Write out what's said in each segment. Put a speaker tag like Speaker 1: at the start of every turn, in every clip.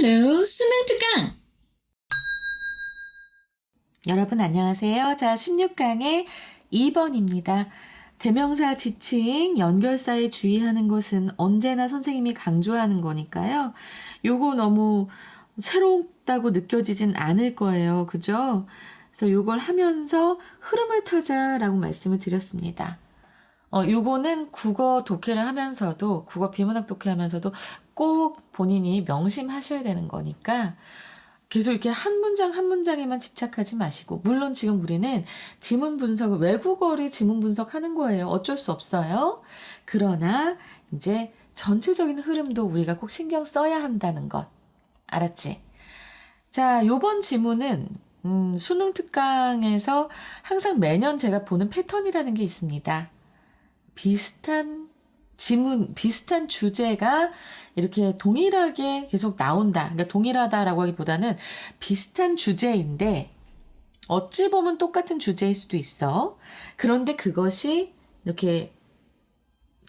Speaker 1: Hello, 수능 특강!
Speaker 2: 여러분 안녕하세요. 자, 16강의 2번입니다. 대명사, 지칭, 연결사에 주의하는 것은 언제나 선생님이 강조하는 거니까요. 요거 너무 새롭다고 느껴지진 않을 거예요. 그죠? 그래서 요걸 하면서 흐름을 타자라고 말씀을 드렸습니다. 요거는 국어 독해를 하면서도, 국어 비문학 독해하면서도 꼭 본인이 명심하셔야 되는 거니까 계속 이렇게 한 문장 한 문장에만 집착하지 마시고, 물론 지금 우리는 지문 분석을, 외국어를 지문 분석하는 거예요. 어쩔 수 없어요. 그러나 이제 전체적인 흐름도 우리가 꼭 신경 써야 한다는 것. 알았지? 자, 요번 지문은 수능 특강에서 항상 매년 제가 보는 패턴이라는 게 있습니다. 비슷한 지문, 비슷한 주제가 이렇게 동일하게 계속 나온다. 그러니까 동일하다라고 하기보다는 비슷한 주제인데 어찌 보면 똑같은 주제일 수도 있어. 그런데 그것이 이렇게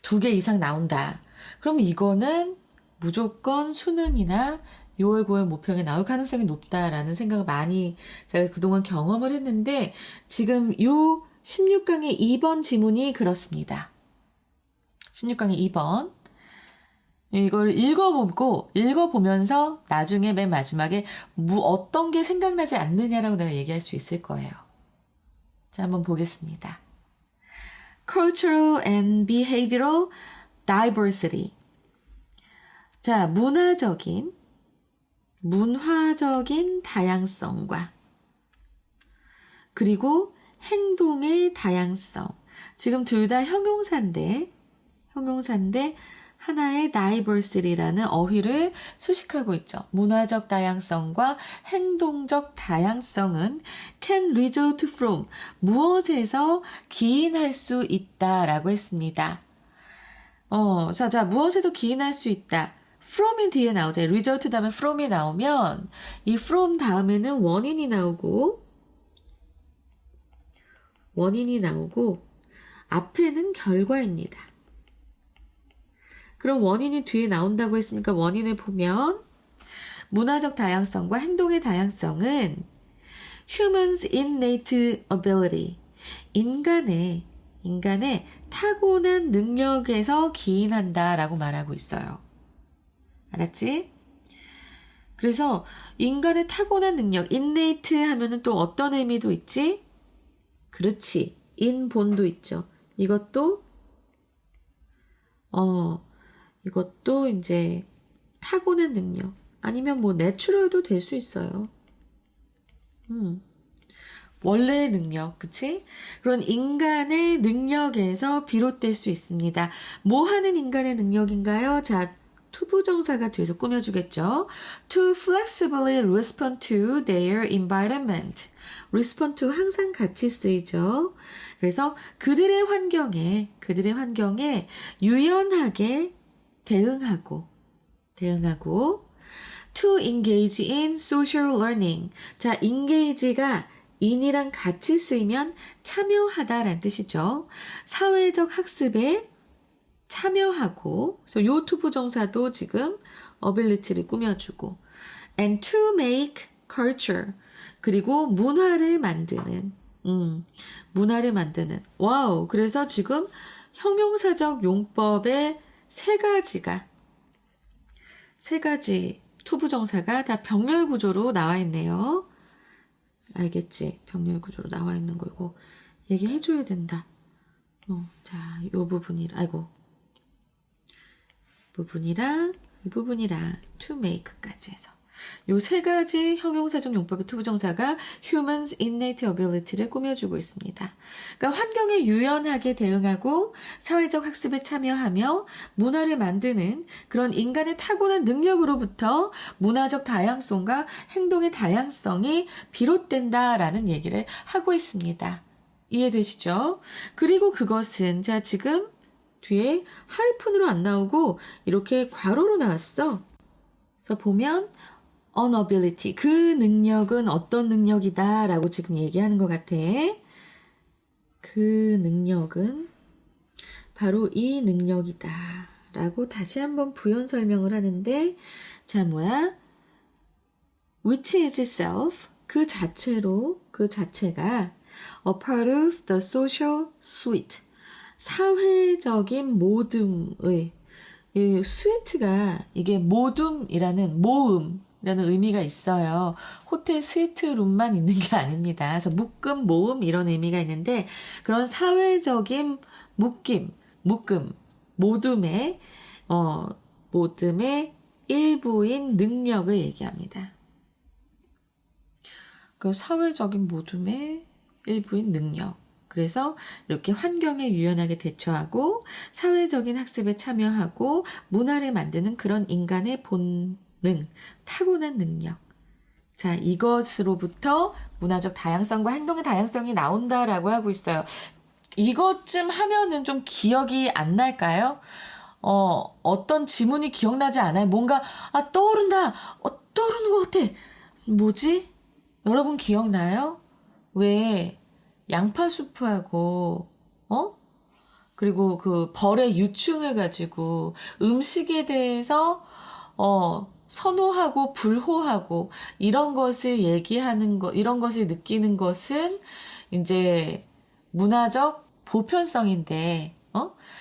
Speaker 2: 2개 이상 나온다. 그럼 이거는 무조건 수능이나 6월, 9월 모평에 나올 가능성이 높다라는 생각을 많이 제가 그동안 경험을 했는데, 지금 요 16강의 2번 지문이 그렇습니다. 16강의 2번. 이걸 읽어보면서 나중에 맨 마지막에 어떤 게 생각나지 않느냐라고 내가 얘기할 수 있을 거예요. 자, 한번 보겠습니다. Cultural and behavioral diversity. 자, 문화적인 다양성과 그리고 행동의 다양성. 지금 둘 다 형용사인데 하나의 diversity라는 어휘를 수식하고 있죠. 문화적 다양성과 행동적 다양성은 can result from, 무엇에서 기인할 수 있다라고 했습니다. 자, 무엇에서 기인할 수 있다. from이 뒤에 나오죠. result 다음에 from이 나오면 이 from 다음에는 원인이 나오고 앞에는 결과입니다. 그럼 원인이 뒤에 나온다고 했으니까 원인을 보면 문화적 다양성과 행동의 다양성은 humans innate ability, 인간의 타고난 능력에서 기인한다라고 말하고 있어요. 알았지? 그래서 인간의 타고난 능력, innate 하면은 또 어떤 의미도 있지? 그렇지. 인본도 있죠. 이것도 이제 타고난 능력, 아니면 뭐 내추럴도 될 수 있어요. 원래의 능력, 그치? 그런 인간의 능력에서 비롯될 수 있습니다. 뭐 하는 인간의 능력인가요? 자, 투부정사가 뒤에서 꾸며주겠죠. To flexibly respond to their environment. respond to 항상 같이 쓰이죠. 그래서 그들의 환경에 유연하게 대응하고 to engage in social learning. 자, engage가 in이랑 같이 쓰이면 참여하다라는 뜻이죠. 사회적 학습에 참여하고, 그래서 요 투부정사도 지금 ability를 꾸며주고, and to make culture, 그리고 문화를 만드는. 와우. 그래서 지금 형용사적 용법의 세 가지 투부정사가 다 병렬 구조로 나와 있네요. 알겠지? 병렬 구조로 나와 있는 거고 얘기해줘야 된다. 자, 요 부분이랑 이 부분이랑 to make까지 해서 요 세 가지 형용사적 용법의 투부정사가 humans innate ability를 꾸며주고 있습니다. 그러니까 환경에 유연하게 대응하고 사회적 학습에 참여하며 문화를 만드는 그런 인간의 타고난 능력으로부터 문화적 다양성과 행동의 다양성이 비롯된다라는 얘기를 하고 있습니다. 이해되시죠? 그리고 그것은, 자, 지금 뒤에 하이픈으로 안 나오고 이렇게 괄호로 나왔어. 그래서 보면 unability, 그 능력은 어떤 능력이다 라고 지금 얘기하는 것 같아. 그 능력은 바로 이 능력이다 라고 다시 한번 부연 설명을 하는데, 자, which is itself, 그 자체로, 그 자체가 a part of the social suite, 사회적인 모둠의, 이 suite가 이게 모둠이라는 모음이라는 의미가 있어요. 호텔 스위트룸만 있는 게 아닙니다. 그래서 묶음, 모음 이런 의미가 있는데 그런 사회적인 묶음, 모둠의 일부인 능력을 얘기합니다. 그 사회적인 모둠의 일부인 능력. 그래서 이렇게 환경에 유연하게 대처하고 사회적인 학습에 참여하고 문화를 만드는 그런 인간의 본능, 타고난 능력. 자, 이것으로부터 문화적 다양성과 행동의 다양성이 나온다라고 하고 있어요. 이것쯤 하면은 좀 기억이 안 날까요? 어떤 지문이 기억나지 않아요? 뭔가, 떠오른다! 떠오르는 것 같아! 뭐지? 여러분 기억나요? 왜, 양파 수프하고, 그리고 그 벌의 유충을 가지고 음식에 대해서, 선호하고 불호하고, 이런 것을 얘기하는 것, 이런 것을 느끼는 것은, 이제, 문화적 보편성인데,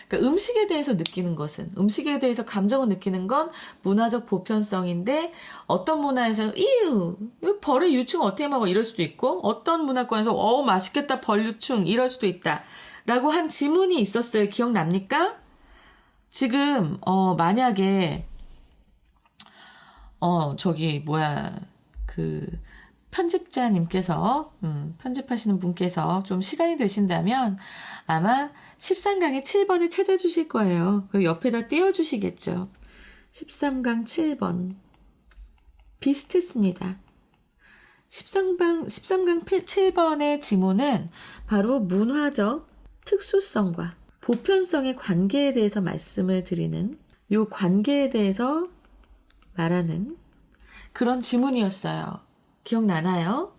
Speaker 2: 그러니까 음식에 대해서 느끼는 것은, 음식에 대해서 감정을 느끼는 건 문화적 보편성인데, 어떤 문화에서는, 이거 벌의 유충 어떻게 먹어? 이럴 수도 있고, 어떤 문화권에서, 맛있겠다, 벌 유충, 이럴 수도 있다. 라고 한 지문이 있었어요. 기억납니까? 지금, 만약에, 편집자님께서, 편집하시는 분께서 좀 시간이 되신다면 아마 13강의 7번을 찾아주실 거예요. 그리고 옆에다 띄워주시겠죠. 13강 7번. 비슷했습니다. 13강 7번의 지문은 바로 문화적 특수성과 보편성의 관계에 대해서 말씀을 드리는 이 관계에 대해서 말하는 그런 지문이었어요. 기억나나요?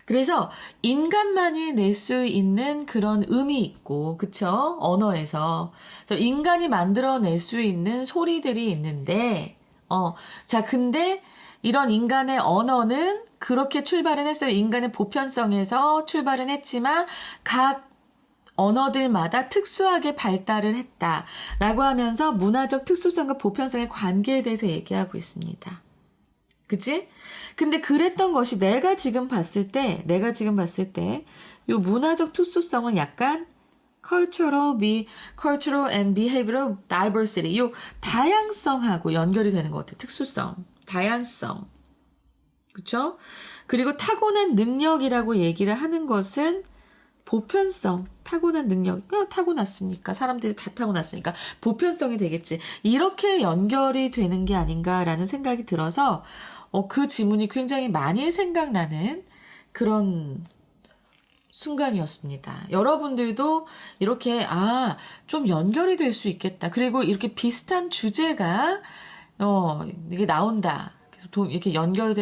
Speaker 2: 그래서 인간만이 낼 수 있는 그런 음이 있고, 그쵸? 언어에서. 그래서 인간이 만들어낼 수 있는 소리들이 있는데, 자, 근데 이런 인간의 언어는 그렇게 출발은 했어요. 인간의 보편성에서 출발은 했지만, 각 언어들마다 특수하게 발달을 했다라고 하면서 문화적 특수성과 보편성의 관계에 대해서 얘기하고 있습니다. 그치? 근데 그랬던 것이 내가 지금 봤을 때, 요 문화적 특수성은 약간 cultural and behavioral diversity, 요 다양성하고 연결이 되는 것 같아요. 특수성, 다양성. 그쵸? 그리고 타고난 능력이라고 얘기를 하는 것은 보편성, 타고난 능력, 타고났으니까, 사람들이 다 타고났으니까, 보편성이 되겠지. 이렇게 연결이 되는 게 아닌가라는 생각이 들어서, 그 지문이 굉장히 많이 생각나는 그런 순간이었습니다. 여러분들도 이렇게, 좀 연결이 될 수 있겠다. 그리고 이렇게 비슷한 주제가, 이게 나온다. 이렇게 이게 연결이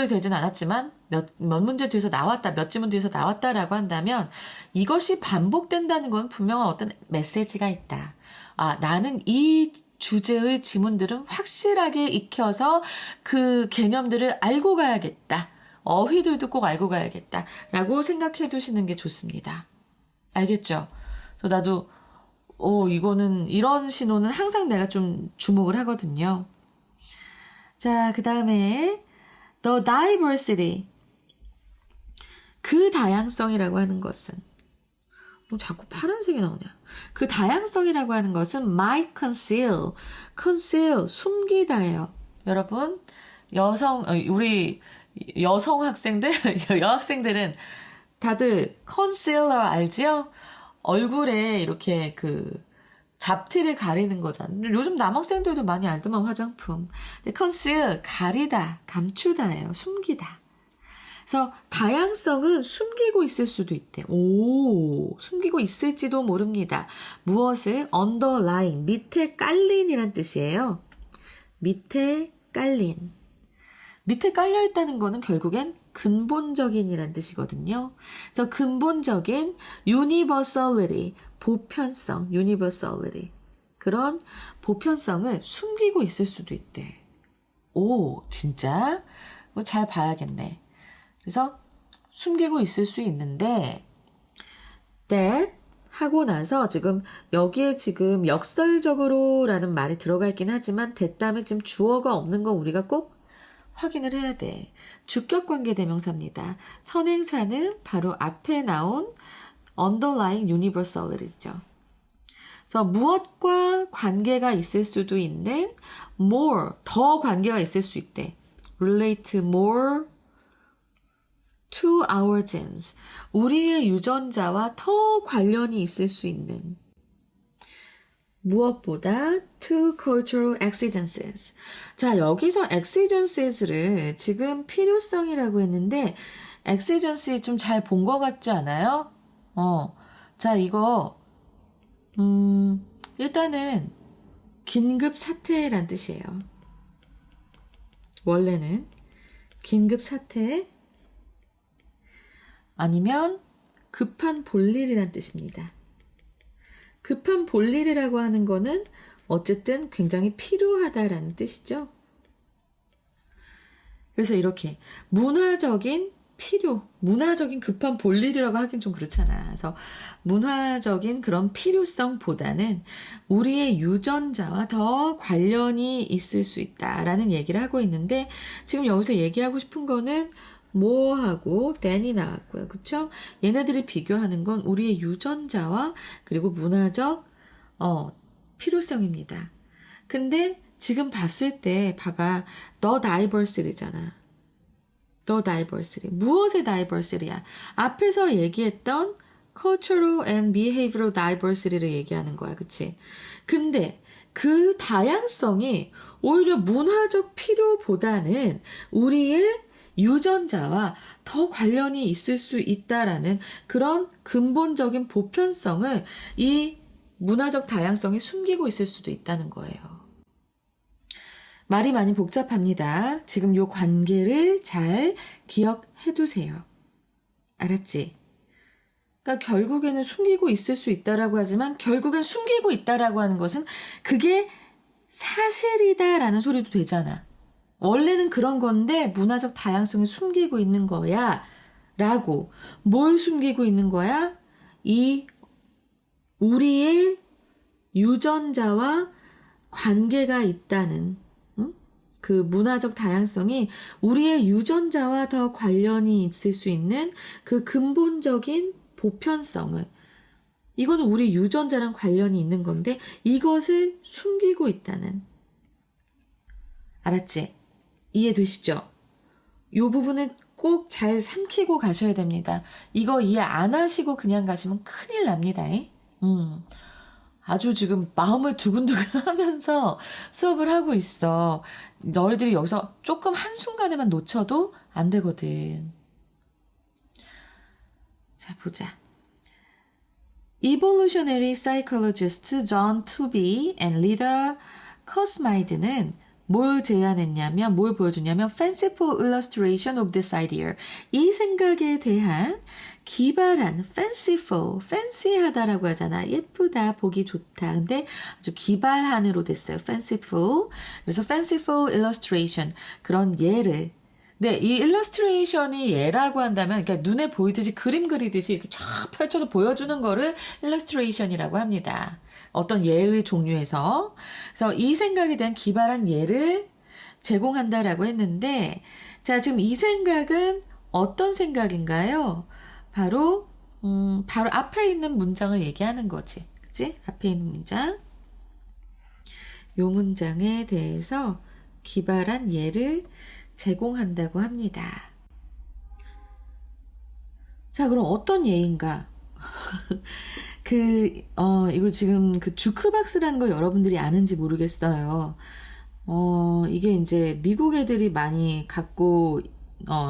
Speaker 2: 되진 않았지만, 몇 문제 뒤에서 나왔다, 몇 지문 뒤에서 나왔다라고 한다면, 이것이 반복된다는 건 분명한 어떤 메시지가 있다. 나는 이 주제의 지문들은 확실하게 익혀서 그 개념들을 알고 가야겠다. 어휘들도 꼭 알고 가야겠다. 라고 생각해 두시는 게 좋습니다. 알겠죠? 그래서 나도, 이런 신호는 항상 내가 좀 주목을 하거든요. 자, 그 다음에 the diversity, 그 다양성이라고 하는 것은 자꾸 파란색이 나오냐. 그 다양성이라고 하는 것은 might conceal, 숨기다예요. 여러분, 우리 여성 학생들, 여학생들은 다들 concealer 알지요? 얼굴에 이렇게 잡티를 가리는 거잖아요. 요즘 남학생들도 많이 알더만 화장품. 근데 conceal, 가리다, 감추다예요. 숨기다. 그래서 다양성은 숨기고 있을 수도 있대. 숨기고 있을지도 모릅니다. 무엇을? underline, 밑에 깔린이란 뜻이에요. 밑에 깔린. 밑에 깔려있다는 거는 결국엔 근본적인이란 뜻이거든요. 그래서 근본적인 universality, 보편성, universality. 그런 보편성을 숨기고 있을 수도 있대. 진짜? 잘 봐야겠네. 그래서 숨기고 있을 수 있는데 that 하고 나서 지금 여기에 지금 역설적으로 라는 말이 들어가 있긴 하지만 that 다음에 지금 주어가 없는 거 우리가 꼭 확인을 해야 돼. 주격관계 대명사입니다. 선행사는 바로 앞에 나온 underlying universal이죠. 그래서 무엇과 관계가 있을 수도 있는 more, 더 관계가 있을 수 있대. relate more to our genes. 우리의 유전자와 더 관련이 있을 수 있는 무엇보다 to cultural exigencies. 자, 여기서 exigencies를 지금 필요성이라고 했는데 exigency 좀 잘 본 것 같지 않아요? 자, 이거 일단은 긴급 사태란 뜻이에요. 원래는 긴급 사태 아니면 급한 볼일이란 뜻입니다. 급한 볼일이라고 하는 거는 어쨌든 굉장히 필요하다라는 뜻이죠. 그래서 이렇게 문화적인 필요, 문화적인 급한 볼일이라고 하긴 좀 그렇잖아. 그래서 문화적인 그런 필요성보다는 우리의 유전자와 더 관련이 있을 수 있다라는 얘기를 하고 있는데 지금 여기서 얘기하고 싶은 거는 뭐하고 than이 나왔고요. 그쵸? 얘네들이 비교하는 건 우리의 유전자와 그리고 문화적 필요성입니다. 근데 지금 봤을 때 봐봐. the diversity잖아. the diversity. 무엇의 diversity야? 앞에서 얘기했던 cultural and behavioral diversity를 얘기하는 거야. 그치? 근데 그 다양성이 오히려 문화적 필요보다는 우리의 유전자와 더 관련이 있을 수 있다라는 그런 근본적인 보편성을 이 문화적 다양성이 숨기고 있을 수도 있다는 거예요. 말이 많이 복잡합니다. 지금 요 관계를 잘 기억해 두세요. 알았지? 그러니까 결국에는 숨기고 있을 수 있다라고 하지만 결국엔 숨기고 있다라고 하는 것은 그게 사실이다라는 소리도 되잖아. 원래는 그런 건데 문화적 다양성이 숨기고 있는 거야 라고. 뭘 숨기고 있는 거야? 이 우리의 유전자와 관계가 있다는 그 문화적 다양성이 우리의 유전자와 더 관련이 있을 수 있는 그 근본적인 보편성을, 이거는 우리 유전자랑 관련이 있는 건데 이것을 숨기고 있다는. 알았지? 이해되시죠? 이 부분은 꼭 잘 삼키고 가셔야 됩니다. 이거 이해 안 하시고 그냥 가시면 큰일 납니다. 아주 지금 마음을 두근두근 하면서 수업을 하고 있어. 너희들이 여기서 조금 한순간에만 놓쳐도 안 되거든. 자, 보자. Evolutionary psychologist John Tooby and Lida Kurzweil는 뭘 제안했냐면, 뭘 보여주냐면 fanciful illustration of this idea. 이 생각에 대한 기발한, fanciful, fancy하다라고 하잖아. 예쁘다, 보기 좋다. 근데 아주 기발한으로 됐어요. fanciful. 그래서 fanciful illustration. 그런 예를. 네, 이 illustration이 예라고 한다면, 그러니까 눈에 보이듯이 그림 그리듯이 이렇게 쫙 펼쳐서 보여주는 거를 illustration이라고 합니다. 어떤 예의 종류에서. 그래서 이 생각에 대한 기발한 예를 제공한다라고 했는데, 자, 지금 이 생각은 어떤 생각인가요? 바로 앞에 있는 문장을 얘기하는 거지. 그치? 앞에 있는 문장. 요 문장에 대해서 기발한 예를 제공한다고 합니다. 자, 그럼 어떤 예인가? 이거 지금 그 주크박스라는 걸 여러분들이 아는지 모르겠어요. 이게 이제 미국 애들이 많이 갖고,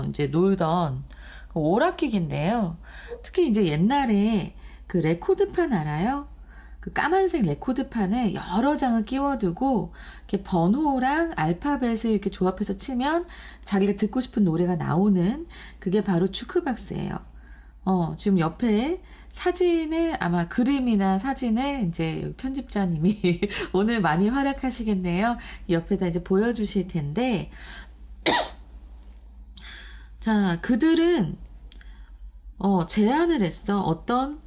Speaker 2: 이제 놀던 그 오락기기인데요. 특히 이제 옛날에 그 레코드판 알아요? 그 까만색 레코드판에 여러 장을 끼워두고 이렇게 번호랑 알파벳을 이렇게 조합해서 치면 자기가 듣고 싶은 노래가 나오는 그게 바로 주크박스예요. 지금 옆에 사진을 아마 그림이나 사진을 이제 편집자님이 오늘 많이 활약하시겠네요. 옆에다 이제 보여주실 텐데 자, 그들은 제안을 했어. 어떤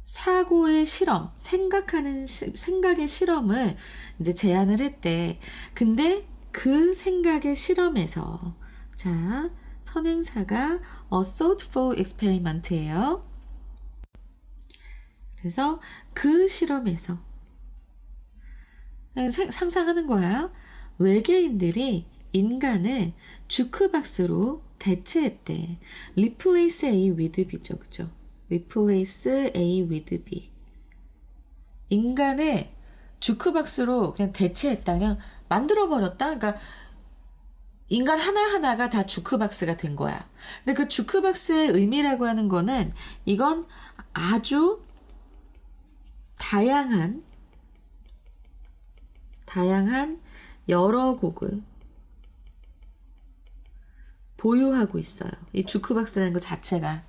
Speaker 2: 사고의 실험, 생각의 실험을 이제 제안을 했대. 근데 그 생각의 실험에서, 자, 선행사가 a thoughtful experiment예요. 그래서 그 실험에서 상상하는 거야. 외계인들이 인간을 주크박스로 대체했대. Replace A with B죠, 그죠? Replace A with B. 인간을 주크박스로 그냥 대체했다. 그냥 만들어버렸다. 그러니까 인간 하나하나가 다 주크박스가 된 거야. 근데 그 주크박스의 의미라고 하는 거는 이건 아주 다양한 여러 곡을 보유하고 있어요. 이 주크박스라는 것 자체가.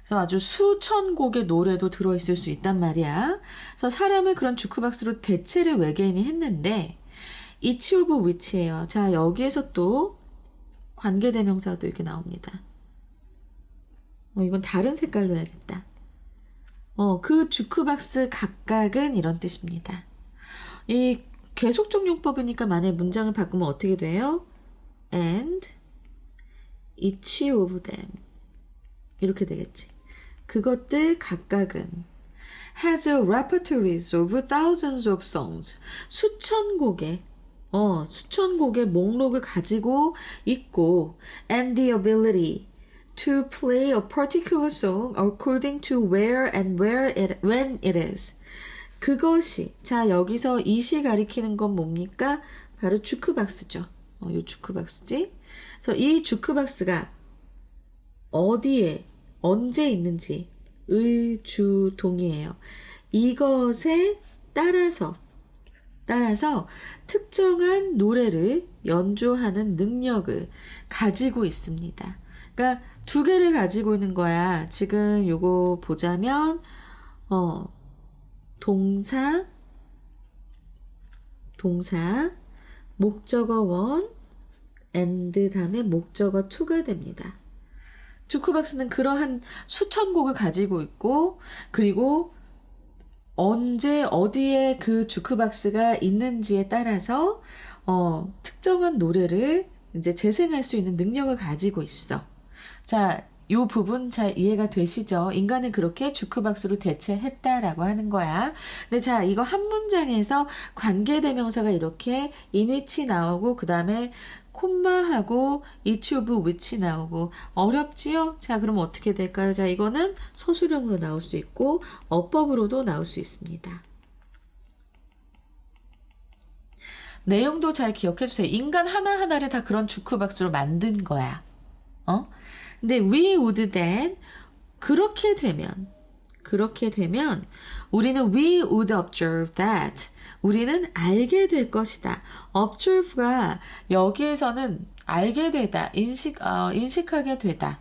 Speaker 2: 그래서 아주 수천 곡의 노래도 들어있을 수 있단 말이야. 그래서 사람을 그런 주크박스로 대체를 외계인이 했는데 each of which예요. 자, 여기에서 또 관계대명사도 이렇게 나옵니다. 이건 다른 색깔로 해야겠다. 그 주크박스 각각은 이런 뜻입니다. 이 계속적 용법이니까 만약에 문장을 바꾸면 어떻게 돼요? And each of them 이렇게 되겠지. 그것들 각각은 has a repertories of thousands of songs 수천 곡의 목록을 가지고 있고 and the ability to play a particular song according to when it is. 그것이, 자, 여기서 it이 가리키는 건 뭡니까? 바로 주크박스죠. 요 주크박스지. 그래서 이 주크박스가 어디에, 언제 있는지 의주동이에요. 이것에 따라서 특정한 노래를 연주하는 능력을 가지고 있습니다. 그러니까 두 개를 가지고 있는 거야. 지금 요거 보자면 동사 목적어 원 and 다음에 목적어 to가 됩니다. 주크박스는 그러한 수천 곡을 가지고 있고 그리고 언제 어디에 그 주크박스가 있는지에 따라서 특정한 노래를 이제 재생할 수 있는 능력을 가지고 있어. 자, 요 부분 잘 이해가 되시죠? 인간은 그렇게 주크박스로 대체했다라고 하는 거야. 근데 자, 이거 한 문장에서 관계대명사가 이렇게 in which 나오고 그 다음에 콤마하고 each of which 나오고 어렵지요? 자, 그럼 어떻게 될까요? 자, 이거는 서술형으로 나올 수 있고 어법으로도 나올 수 있습니다. 내용도 잘 기억해 주세요. 인간 하나하나를 다 그런 주크박스로 만든 거야. 근데 we would then 그렇게 되면 우리는 we would observe that 우리는 알게 될 것이다. observe가 여기에서는 알게 되다, 인식하게 되다.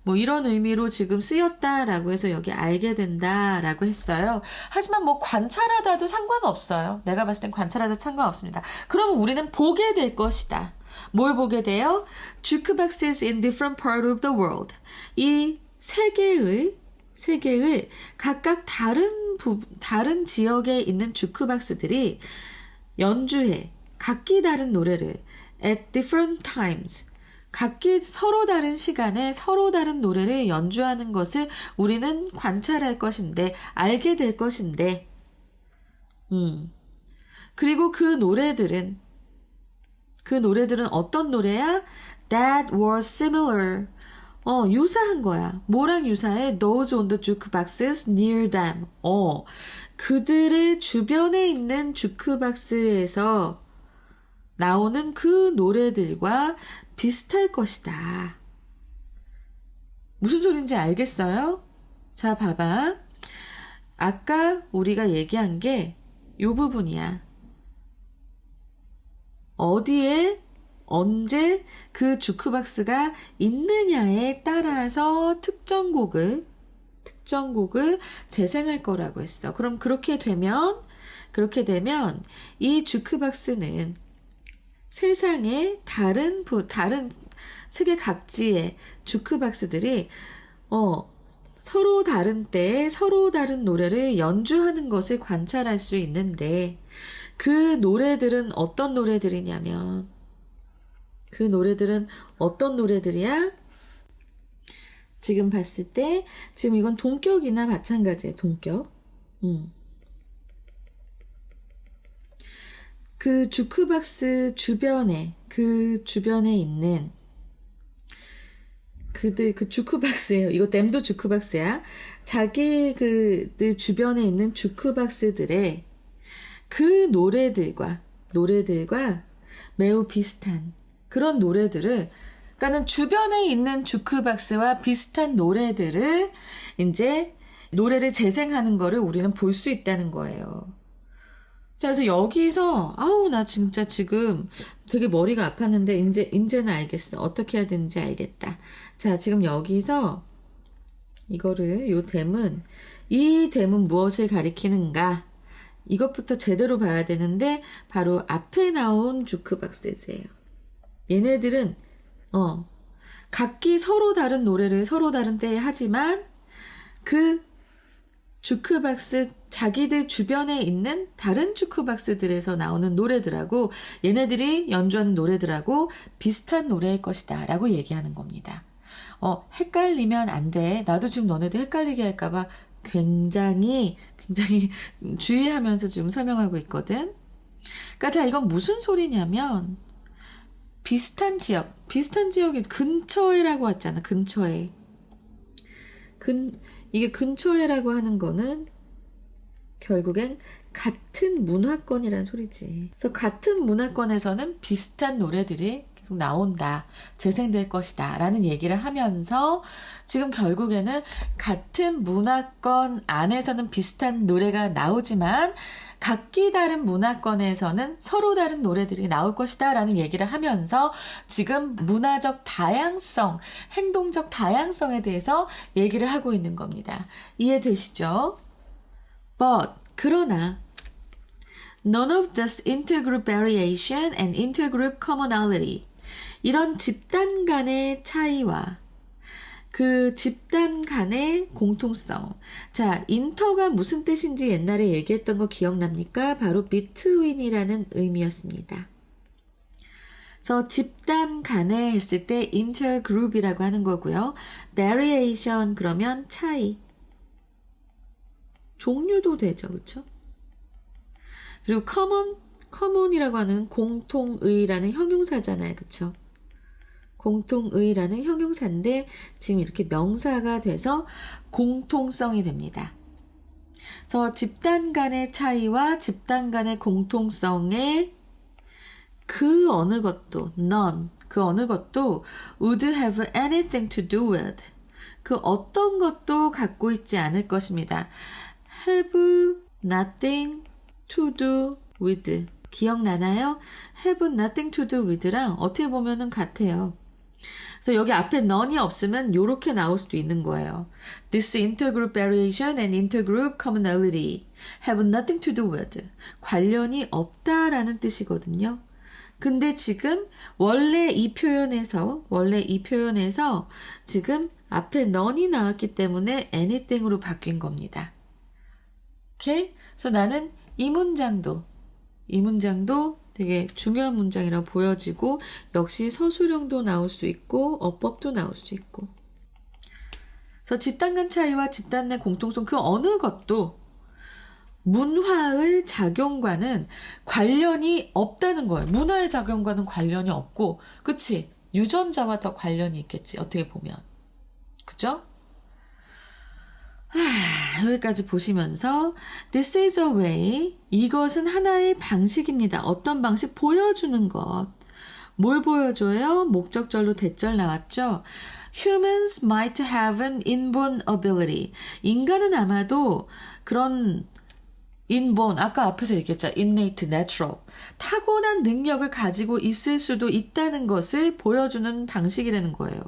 Speaker 2: 뭐 이런 의미로 지금 쓰였다라고 해서 여기 알게 된다라고 했어요. 하지만 뭐 관찰하다도 상관없어요. 내가 봤을 땐 관찰하다도 상관없습니다. 그러면 우리는 보게 될 것이다. 뭘 보게 돼요? Jukeboxes in different part of the world. 이 세계의 각각 다른 지역에 있는 주크박스들이 연주해 각기 다른 노래를 at different times 각기 서로 다른 시간에 서로 다른 노래를 연주하는 것을 우리는 관찰할 것인데 알게 될 것인데 그리고 그 노래들은 어떤 노래야? That was similar. 유사한 거야. 뭐랑 유사해? Those on the jukeboxes near them. 그들의 주변에 있는 주크박스에서 나오는 그 노래들과 비슷할 것이다. 무슨 소린지 알겠어요? 자, 봐봐. 아까 우리가 얘기한 게 요 부분이야. 어디에 언제 그 주크박스가 있느냐에 따라서 특정 곡을 재생할 거라고 했어. 그럼 그렇게 되면 이 주크박스는 세상의 다른 세계 각지의 주크박스들이 서로 다른 때에 서로 다른 노래를 연주하는 것을 관찰할 수 있는데 그 노래들은 어떤 노래들이냐면 그 노래들은 어떤 노래들이야? 지금 봤을 때 지금 이건 동격이나 마찬가지예요. 동격. 그 주크박스 주변에 있는 그들 그 주크박스예요. 이거 댐도 주크박스야. 자기 그들 주변에 있는 주크박스들의 그 노래들과 매우 비슷한 그런 노래들을 그러니까는 주변에 있는 주크박스와 비슷한 노래들을 이제 노래를 재생하는 거를 우리는 볼 수 있다는 거예요. 자, 그래서 여기서 나 진짜 지금 되게 머리가 아팠는데 이제는 알겠어. 어떻게 해야 되는지 알겠다. 자, 지금 여기서 이 댐은 무엇을 가리키는가? 이것부터 제대로 봐야 되는데 바로 앞에 나온 주크박스예요. 얘네들은 각기 서로 다른 노래를 서로 다른 때에 하지만 그 주크박스 자기들 주변에 있는 다른 주크박스들에서 나오는 노래들하고 얘네들이 연주하는 노래들하고 비슷한 노래일 것이다 라고 얘기하는 겁니다. 헷갈리면 안 돼. 나도 지금 너네들 헷갈리게 할까봐 굉장히 주의하면서 지금 설명하고 있거든. 그러니까 자, 이건 무슨 소리냐면 비슷한 지역이 근처에라고 했잖아. 근처에. 이게 근처에라고 하는 거는 결국엔 같은 문화권이라는 소리지. 그래서 같은 문화권에서는 비슷한 노래들이 계속 나온다. 재생될 것이다. 라는 얘기를 하면서 지금 결국에는 같은 문화권 안에서는 비슷한 노래가 나오지만 각기 다른 문화권에서는 서로 다른 노래들이 나올 것이다 라는 얘기를 하면서 지금 문화적 다양성, 행동적 다양성에 대해서 얘기를 하고 있는 겁니다. 이해되시죠? But, 그러나 none of this intergroup variation and intergroup commonality 이런 집단 간의 차이와 그 집단 간의 공통성. 자, 인터가 무슨 뜻인지 옛날에 얘기했던 거 기억납니까? 바로 between이라는 의미였습니다. 그래서 집단 간에 했을 때 intergroup이라고 하는 거고요. variation 그러면 차이. 종류도 되죠. 그렇죠? 그리고 common이라고 하는 공통의라는 형용사잖아요. 그렇죠? 공통의라는 형용사인데 지금 이렇게 명사가 돼서 공통성이 됩니다. 그래서 집단 간의 차이와 집단 간의 공통성에 그 어느 것도 none, 그 어느 것도 would have anything to do with 그 어떤 것도 갖고 있지 않을 것입니다. have nothing to do with 기억나나요? have nothing to do with랑 어떻게 보면은 같아요. 그래서 여기 앞에 none이 없으면 이렇게 나올 수도 있는 거예요. This intergroup variation and intergroup commonality have nothing to do with. 관련이 없다라는 뜻이거든요. 근데 지금 원래 이 표현에서 지금 앞에 none이 나왔기 때문에 anything으로 바뀐 겁니다. 오케이? 그래서 나는 이 문장도 되게 중요한 문장이라고 보여지고 역시 서술형도 나올 수 있고 어법도 나올 수 있고 그래서 집단 간 차이와 집단 내 공통성 그 어느 것도 문화의 작용과는 관련이 없다는 거예요. 문화의 작용과는 관련이 없고 그치? 유전자와 더 관련이 있겠지. 어떻게 보면. 그죠? 여기까지 보시면서 This is a way. 이것은 하나의 방식입니다. 어떤 방식? 보여주는 것. 뭘 보여줘요? 목적절로 대절 나왔죠? Humans might have an inborn ability. 인간은 아마도 그런 inborn, 아까 앞에서 얘기했죠. innate, natural. 타고난 능력을 가지고 있을 수도 있다는 것을 보여주는 방식이라는 거예요.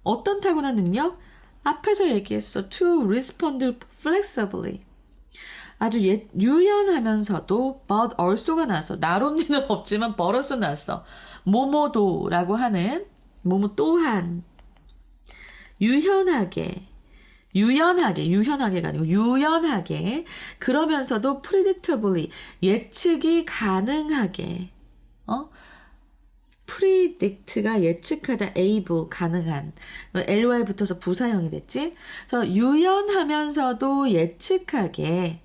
Speaker 2: 어떤 타고난 능력? 앞에서 얘기했어. To respond flexibly. 아주 유연하면서도 but also가 나서 나론니는 없지만 but also 나서 뭐뭐도라고 하는 뭐뭐 또한, 유연하게가 아니고 유연하게, 그러면서도 predictably, 예측이 가능하게, predict가 예측하다, able, 가능한, ly 붙어서 부사형이 됐지? 그래서 유연하면서도 예측하게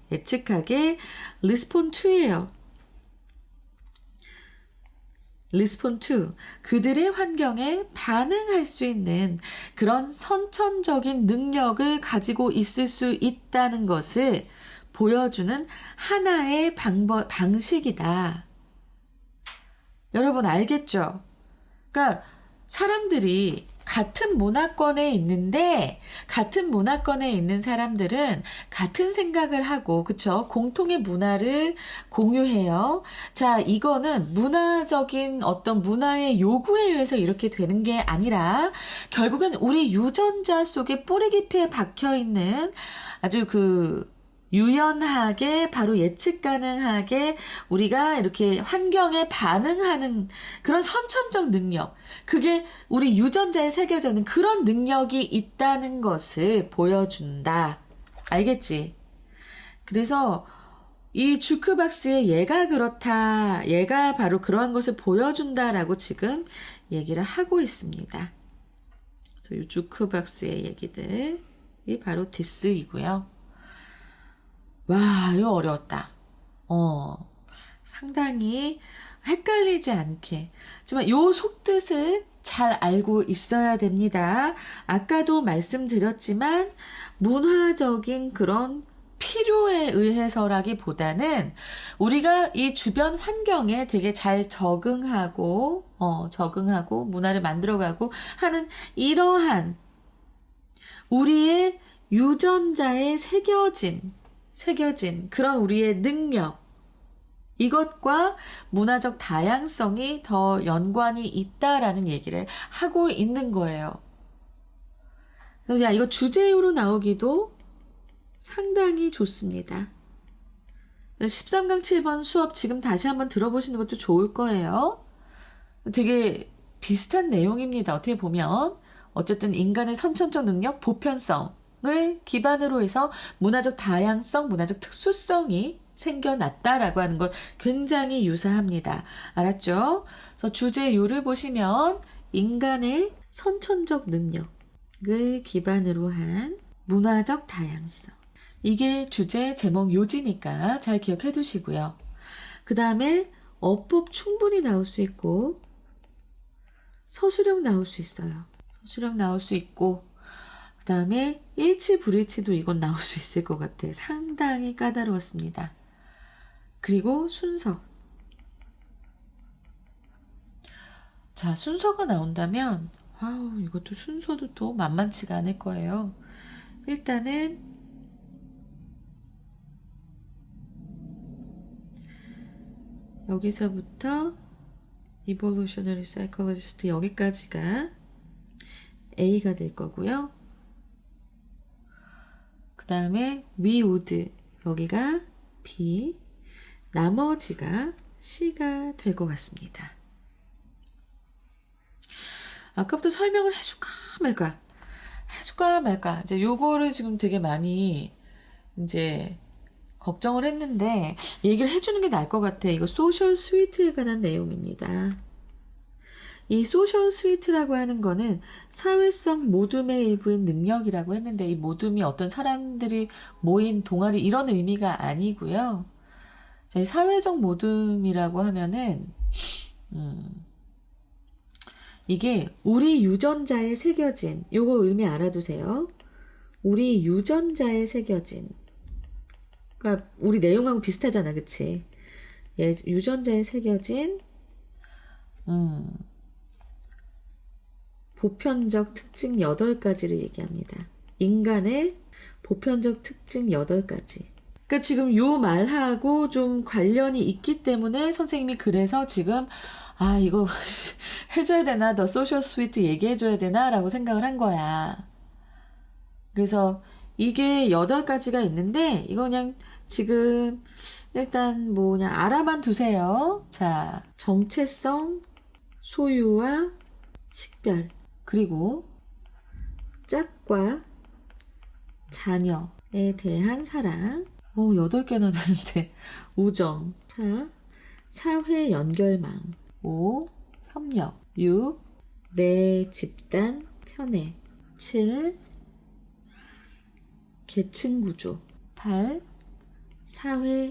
Speaker 2: respond to예요. respond to, 그들의 환경에 반응할 수 있는 그런 선천적인 능력을 가지고 있을 수 있다는 것을 보여주는 하나의 방식이다. 여러분 알겠죠? 그러니까 사람들이 같은 문화권에 있는 사람들은 같은 생각을 하고, 그쵸? 공통의 문화를 공유해요. 자, 이거는 문화적인 어떤 문화의 요구에 의해서 이렇게 되는 게 아니라 결국엔 우리 유전자 속에 뿌리 깊이 박혀 있는 아주 유연하게, 바로 예측 가능하게 우리가 이렇게 환경에 반응하는 그런 선천적 능력, 그게 우리 유전자에 새겨져 있는 그런 능력이 있다는 것을 보여준다. 알겠지? 그래서 이 주크박스의 얘가 그렇다, 얘가 바로 그러한 것을 보여준다라고 지금 얘기를 하고 있습니다. 그래서 이 주크박스의 얘기들이 바로 디스이고요. 와, 이거 어려웠다. 상당히 헷갈리지 않게. 하지만 요 속뜻을 잘 알고 있어야 됩니다. 아까도 말씀드렸지만 문화적인 그런 필요에 의해서라기보다는 우리가 이 주변 환경에 되게 잘 적응하고 문화를 만들어가고 하는 이러한 우리의 유전자에 새겨진 그런 우리의 능력, 이것과 문화적 다양성이 더 연관이 있다라는 얘기를 하고 있는 거예요. 그래서 이거 주제으로 나오기도 상당히 좋습니다. 13강 7번 수업 지금 다시 한번 들어보시는 것도 좋을 거예요. 되게 비슷한 내용입니다. 어떻게 보면 어쨌든 인간의 선천적 능력, 보편성 을 기반으로 해서 문화적 다양성, 문화적 특수성이 생겨났다라고 하는 걸 굉장히 유사합니다. 알았죠? 그래서 주제요를 보시면 인간의 선천적 능력을 기반으로 한 문화적 다양성. 이게 주제 제목 요지니까 잘 기억해 두시고요. 그 다음에 어법 충분히 나올 수 있고 서술형 나올 수 있어요. 서술형 나올 수 있고 그 다음에 일치 불일치도 이건 나올 수 있을 것 같아. 상당히 까다로웠습니다. 그리고 순서. 자, 순서가 나온다면 이것도 순서도 또 만만치가 않을 거예요. 일단은 여기서부터 Evolutionary Psychologist 여기까지가 A가 될 거고요. 그 다음에 we would 여기가 B, 나머지가 C가 될 것 같습니다. 아까부터 설명을 해줄까 말까 이제 요거를 지금 되게 많이 이제 걱정을 했는데 얘기를 해주는 게 나을 것 같아. 이거 소셜 스위트에 관한 내용입니다. 이 소셜 스위트라고 하는 거는 사회성 모둠의 일부인 능력이라고 했는데 이 모둠이 어떤 사람들이 모인 동아리 이런 의미가 아니고요. 자, 이 사회적 모둠이라고 하면은 이게 우리 유전자에 새겨진, 요거 의미 알아두세요. 우리 유전자에 새겨진, 그러니까 우리 내용하고 비슷하잖아, 그치? 예, 유전자에 새겨진 보편적 특징 8가지를 얘기합니다. 인간의 보편적 특징 8가지. 그러니까 지금 요 말하고 좀 관련이 있기 때문에 선생님이 그래서 지금 이거 해줘야 되나? 더 소셜 스위트 얘기해줘야 되나? 라고 생각을 한 거야. 그래서 이게 8가지가 있는데 이거 그냥 지금 일단 그냥 알아만 두세요. 자, 정체성, 소유와 식별, 그리고 짝과 자녀에 대한 사랑. 8개나 되는데. 우정. 4. 사회 연결망. 5. 협력. 6. 내 집단 편애. 7. 계층 구조. 8. 사회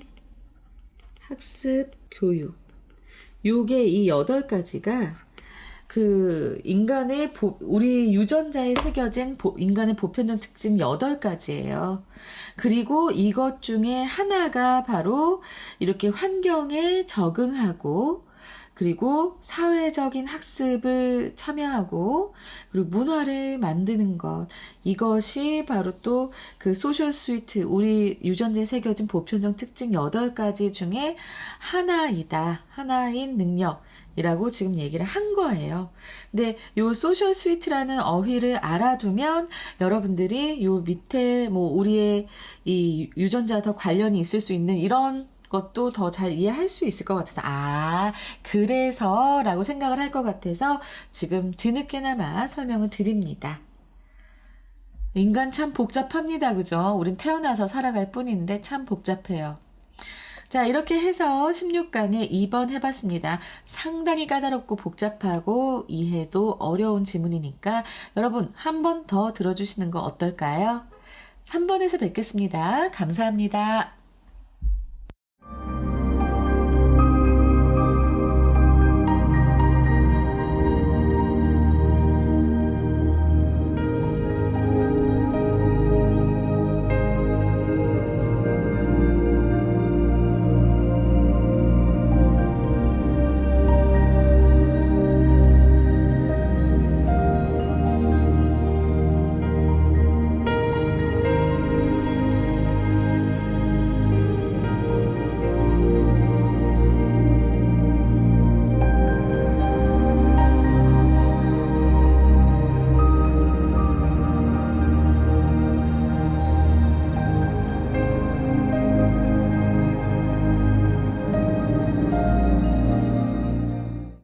Speaker 2: 학습 교육. 요게 이 8가지가 그 인간의 우리 유전자에 새겨진 인간의 보편적 특징 8가지예요. 그리고 이것 중에 하나가 바로 이렇게 환경에 적응하고, 그리고 사회적인 학습을 참여하고, 그리고 문화를 만드는 것. 이것이 바로 또 그 소셜 스위트, 우리 유전자에 새겨진 보편적 특징 8가지 중에 하나이다. 하나인 능력이라고 지금 얘기를 한 거예요. 근데 요 소셜 스위트라는 어휘를 알아두면 여러분들이 요 밑에 뭐 우리의 이 유전자와 더 관련이 있을 수 있는 이런 것도 더 잘 이해할 수 있을 것 같아서, 그래서 라고 생각을 할 것 같아서 지금 뒤늦게나마 설명을 드립니다. 인간 참 복잡합니다. 그죠? 우린 태어나서 살아갈 뿐인데 참 복잡해요. 자, 이렇게 해서 16강에 2번 해봤습니다. 상당히 까다롭고 복잡하고 이해도 어려운 지문이니까 여러분 한 번 더 들어주시는 거 어떨까요? 3번에서 뵙겠습니다. 감사합니다.